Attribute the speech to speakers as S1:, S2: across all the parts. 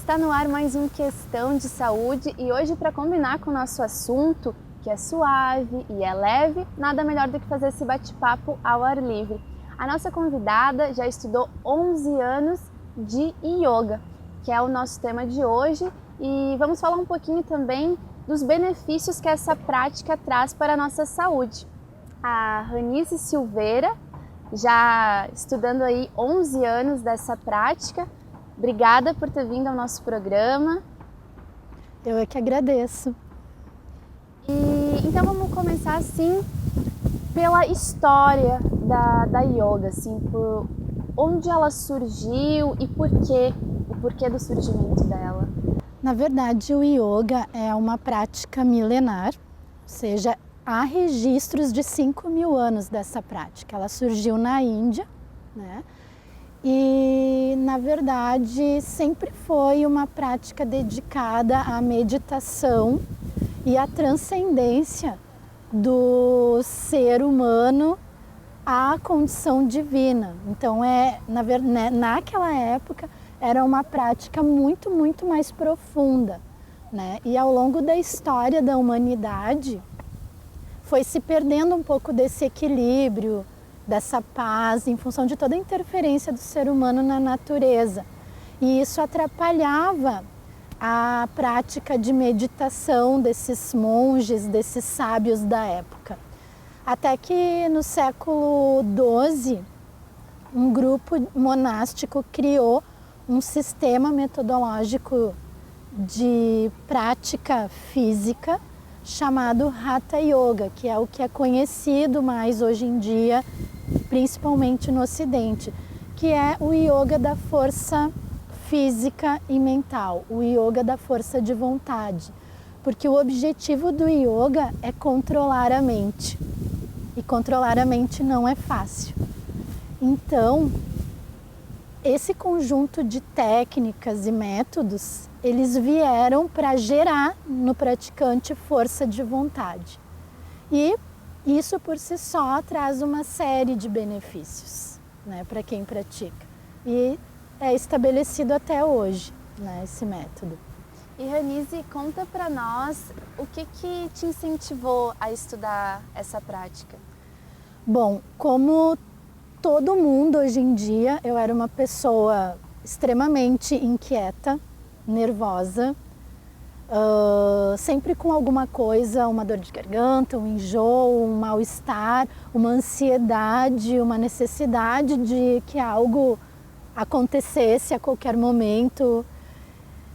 S1: Está no ar mais um Questão de Saúde e hoje, para combinar com o nosso assunto, que é suave e é leve, nada melhor do que fazer esse bate-papo ao ar livre. A nossa convidada já estudou 11 anos de yoga, que é o nosso tema de hoje, e vamos falar um pouquinho também dos benefícios que essa prática traz para a nossa saúde. A Ranice Silveira, já estudando aí 11 anos dessa prática. Obrigada por ter vindo ao nosso programa.
S2: Eu é que agradeço.
S1: E então vamos começar assim pela história da yoga, assim, por onde ela surgiu e o porquê do surgimento dela.
S2: Na verdade, o yoga é uma prática milenar, ou seja, há registros de 5.000 anos dessa prática. Ela surgiu na Índia, né? E, na verdade, sempre foi uma prática dedicada à meditação e à transcendência do ser humano à condição divina. Então, naquela época, era uma prática muito, muito mais profunda, né? E ao longo da história da humanidade, foi se perdendo um pouco desse equilíbrio, dessa paz, em função de toda a interferência do ser humano na natureza. E isso atrapalhava a prática de meditação desses monges, desses sábios da época. Até que no século XII, um grupo monástico criou um sistema metodológico de prática física chamado Hatha Yoga, que é o que é conhecido mais hoje em dia, principalmente no Ocidente, que é o yoga da força física e mental, o yoga da força de vontade, porque o objetivo do yoga é controlar a mente, e controlar a mente não é fácil. Então, esse conjunto de técnicas e métodos, eles vieram para gerar no praticante força de vontade. E isso por si só traz uma série de benefícios, né, para quem pratica. E é estabelecido até hoje, né, esse método.
S1: E Ranice, conta para nós o que te incentivou a estudar essa prática?
S2: Bom, como todo mundo hoje em dia, eu era uma pessoa extremamente inquieta, nervosa, sempre com alguma coisa, uma dor de garganta, um enjoo, um mal-estar, uma ansiedade, uma necessidade de que algo acontecesse a qualquer momento,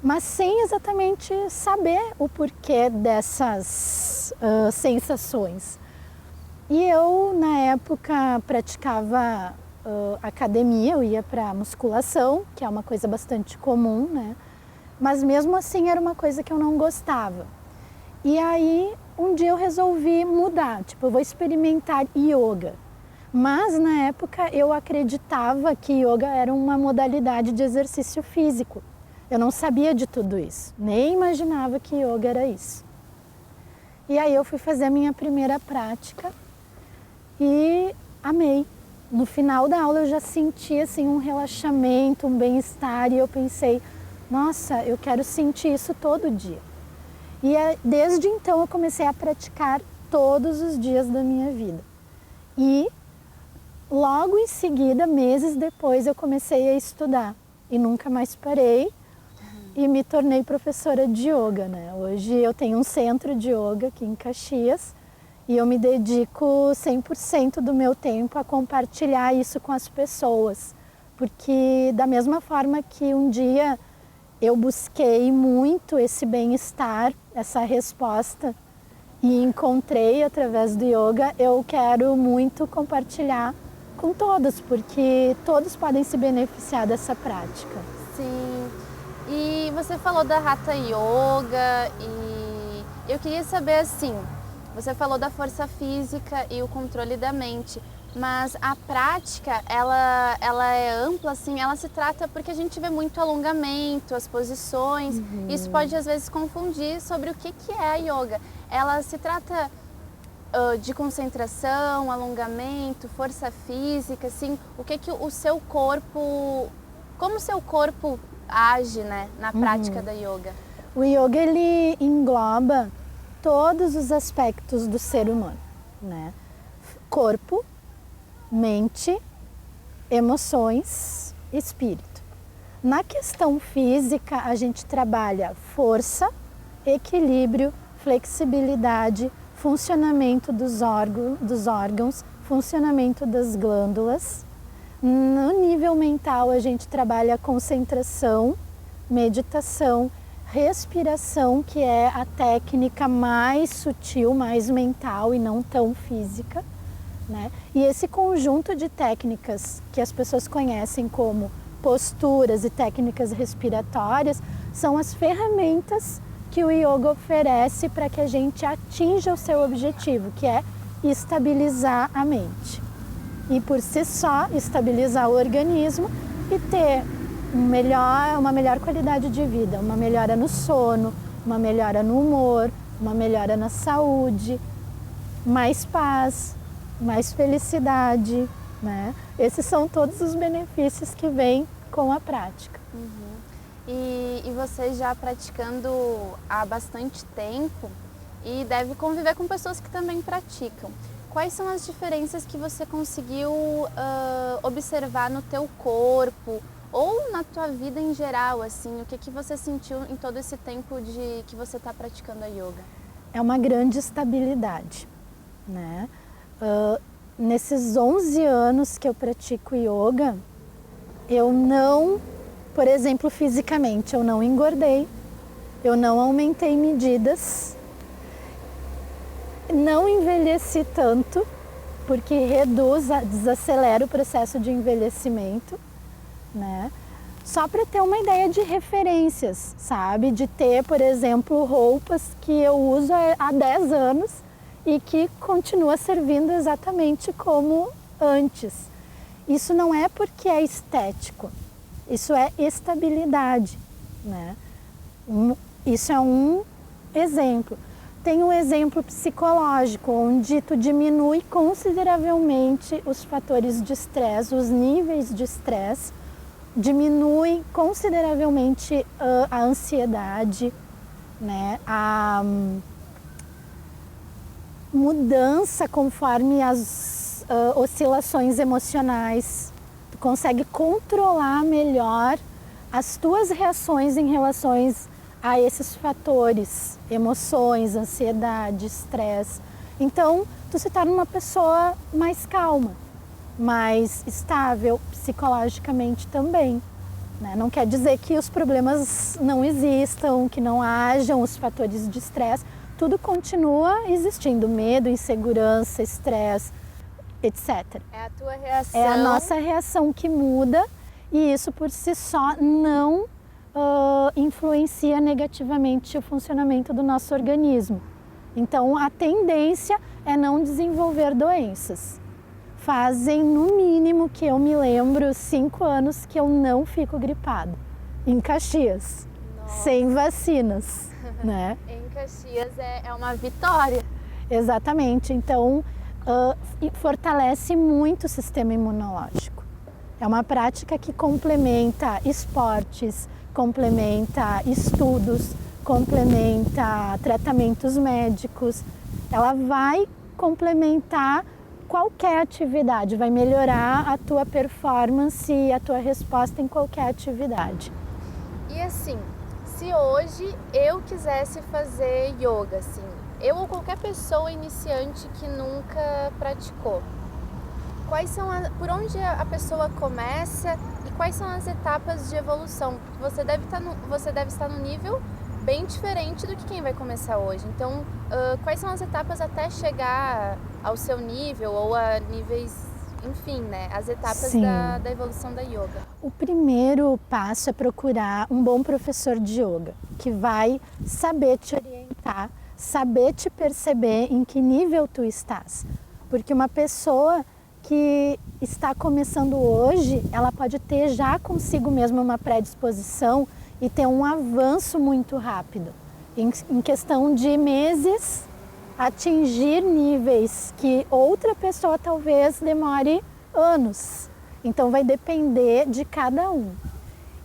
S2: mas sem exatamente saber o porquê dessas sensações. E eu, na época, praticava academia, eu ia para musculação, que é uma coisa bastante comum, né? Mas mesmo assim era uma coisa que eu não gostava. E aí, um dia eu resolvi mudar, eu vou experimentar yoga. Mas na época eu acreditava que yoga era uma modalidade de exercício físico. Eu não sabia de tudo isso, nem imaginava que yoga era isso. E aí eu fui fazer a minha primeira prática e amei. No final da aula eu já senti assim, um relaxamento, um bem-estar, e eu pensei, nossa, eu quero sentir isso todo dia. E desde então eu comecei a praticar todos os dias da minha vida. E logo em seguida, meses depois, eu comecei a estudar e nunca mais parei e me tornei professora de yoga, né? Hoje eu tenho um centro de yoga aqui em Caxias e eu me dedico 100% do meu tempo a compartilhar isso com as pessoas, porque da mesma forma que um dia eu busquei muito esse bem-estar, essa resposta, e encontrei através do yoga, eu quero muito compartilhar com todos, porque todos podem se beneficiar dessa prática.
S1: Sim, e você falou da Hatha Yoga e eu queria saber assim, você falou da força física e o controle da mente, mas a prática, ela é ampla, assim, ela se trata porque a gente vê muito alongamento, as posições, isso pode às vezes confundir sobre o que é a yoga. Ela se trata de concentração, alongamento, força física, assim, o que o seu corpo, como o seu corpo age, né, na prática da yoga?
S2: O yoga, ele engloba todos os aspectos do ser humano, né? Corpo, mente, emoções, espírito. Na questão física, a gente trabalha força, equilíbrio, flexibilidade, funcionamento dos órgãos, funcionamento das glândulas. No nível mental, a gente trabalha concentração, meditação, respiração, que é a técnica mais sutil, mais mental e não tão física, né? E esse conjunto de técnicas que as pessoas conhecem como posturas e técnicas respiratórias são as ferramentas que o yoga oferece para que a gente atinja o seu objetivo, que é estabilizar a mente. E por si só, estabilizar o organismo e ter uma melhor qualidade de vida, uma melhora no sono, uma melhora no humor, uma melhora na saúde, mais paz, mais felicidade, né? Esses são todos os benefícios que vêm com a prática.
S1: E você já praticando há bastante tempo e deve conviver com pessoas que também praticam. Quais são as diferenças que você conseguiu observar no teu corpo ou na tua vida em geral, assim? O que você sentiu em todo esse tempo que você está praticando a yoga?
S2: É uma grande estabilidade, né? Nesses 11 anos que eu pratico yoga, eu não, por exemplo, fisicamente, eu não engordei, eu não aumentei medidas, não envelheci tanto, porque desacelera o processo de envelhecimento, né? Só para ter uma ideia de referências, sabe? De ter, por exemplo, roupas que eu uso há 10 anos e que continua servindo exatamente como antes. Isso não é porque é estético, isso é estabilidade, né? Isso é um exemplo. Tem um exemplo psicológico, onde tu diminui consideravelmente os fatores de estresse, os níveis de estresse, diminui consideravelmente a ansiedade, né? A mudança conforme as oscilações emocionais. Tu consegue controlar melhor as tuas reações em relação a esses fatores, emoções, ansiedade, estresse. Então, tu se torna uma pessoa mais calma, mais estável psicologicamente também, né? Não quer dizer que os problemas não existam, que não hajam os fatores de estresse. Tudo continua existindo, medo, insegurança, estresse, etc.
S1: É a tua reação.
S2: É a nossa reação que muda e isso por si só não influencia negativamente o funcionamento do nosso organismo. Então a tendência é não desenvolver doenças. Fazem, no mínimo, que eu me lembro, 5 anos que eu não fico gripada. Em Caxias, sem vacinas, né?
S1: Em Caxias é uma vitória.
S2: Exatamente. Então, fortalece muito o sistema imunológico. É uma prática que complementa esportes, complementa estudos, complementa tratamentos médicos. Ela vai complementar qualquer atividade, vai melhorar a tua performance e a tua resposta em qualquer atividade.
S1: E assim, se hoje eu quisesse fazer yoga, assim, eu ou qualquer pessoa iniciante que nunca praticou, por onde a pessoa começa e quais são as etapas de evolução? Porque você deve estar no nível bem diferente do que quem vai começar hoje. Então, quais são as etapas até chegar ao seu nível ou a níveis, enfim, né? As etapas da evolução da yoga.
S2: O primeiro passo é procurar um bom professor de yoga, que vai saber te orientar, saber te perceber em que nível tu estás. Porque uma pessoa que está começando hoje, ela pode ter já consigo mesma uma predisposição e ter um avanço muito rápido. Em questão de meses, atingir níveis que outra pessoa talvez demore anos. Então vai depender de cada um.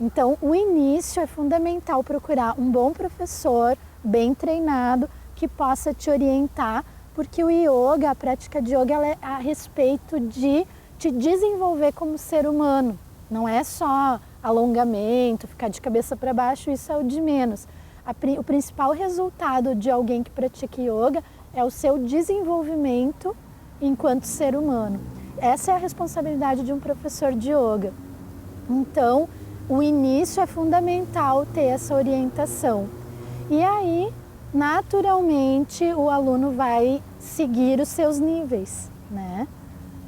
S2: Então, o início é fundamental procurar um bom professor, bem treinado, que possa te orientar, porque o yoga, a prática de yoga, ela é a respeito de te desenvolver como ser humano. Não é só alongamento, ficar de cabeça para baixo, isso é o de menos. O principal resultado de alguém que pratica yoga é o seu desenvolvimento enquanto ser humano. Essa é a responsabilidade de um professor de yoga. Então, o início é fundamental ter essa orientação. E aí, naturalmente, o aluno vai seguir os seus níveis, né?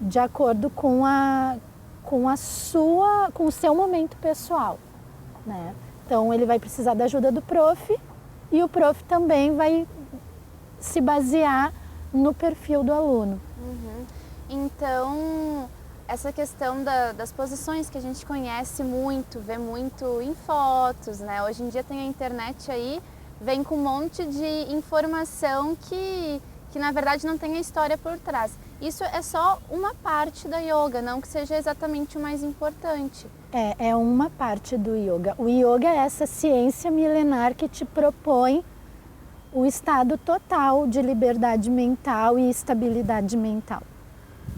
S2: De acordo com o seu momento pessoal, né? Então, ele vai precisar da ajuda do prof e o prof também vai se basear no perfil do aluno.
S1: Uhum. Então, essa questão das posições que a gente conhece muito, vê muito em fotos, né? Hoje em dia tem a internet aí, vem com um monte de informação que na verdade não tem a história por trás. Isso é só uma parte da yoga, não que seja exatamente o mais importante.
S2: É uma parte do yoga. O yoga é essa ciência milenar que te propõe o estado total de liberdade mental e estabilidade mental.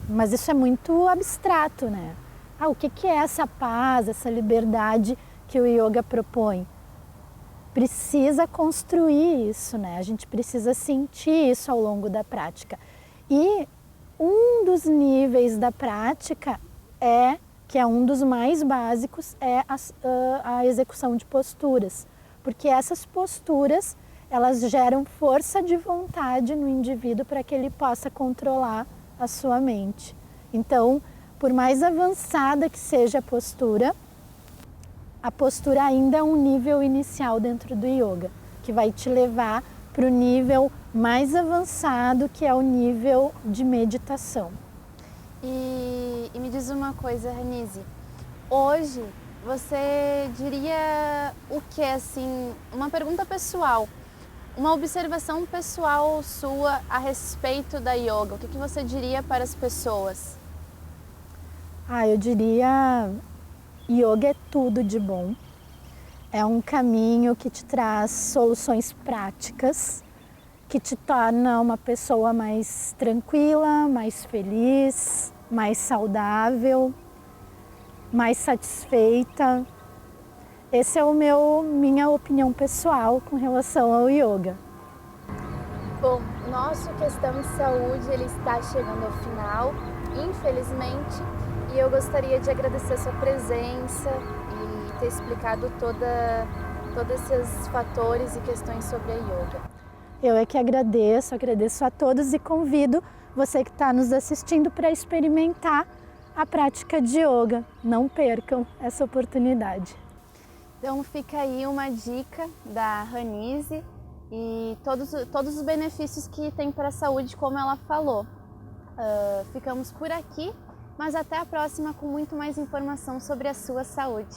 S2: Mas isso é muito abstrato, né? O que é essa paz, essa liberdade que o yoga propõe? Precisa construir isso, né? A gente precisa sentir isso ao longo da prática. E um dos níveis da prática que é um dos mais básicos, é a execução de posturas. Porque essas posturas, elas geram força de vontade no indivíduo para que ele possa controlar a sua mente. Então, por mais avançada que seja a postura ainda é um nível inicial dentro do yoga, que vai te levar para o nível mais avançado, que é o nível de meditação.
S1: E me diz uma coisa, Ranise, hoje você diria o que, assim, uma pergunta pessoal, uma observação pessoal sua a respeito da yoga, o que você diria para as pessoas?
S2: Eu diria, yoga é tudo de bom, é um caminho que te traz soluções práticas, que te torna uma pessoa mais tranquila, mais feliz, mais saudável, mais satisfeita. Essa é minha opinião pessoal com relação ao yoga.
S1: Bom, nosso Questão de Saúde ele está chegando ao final, infelizmente, e eu gostaria de agradecer a sua presença e ter explicado todos esses fatores e questões sobre a yoga.
S2: Eu é que agradeço a todos e convido você que está nos assistindo para experimentar a prática de yoga. Não percam essa oportunidade.
S1: Então fica aí uma dica da Ranise e todos os benefícios que tem para a saúde, como ela falou. Ficamos por aqui, mas até a próxima com muito mais informação sobre a sua saúde.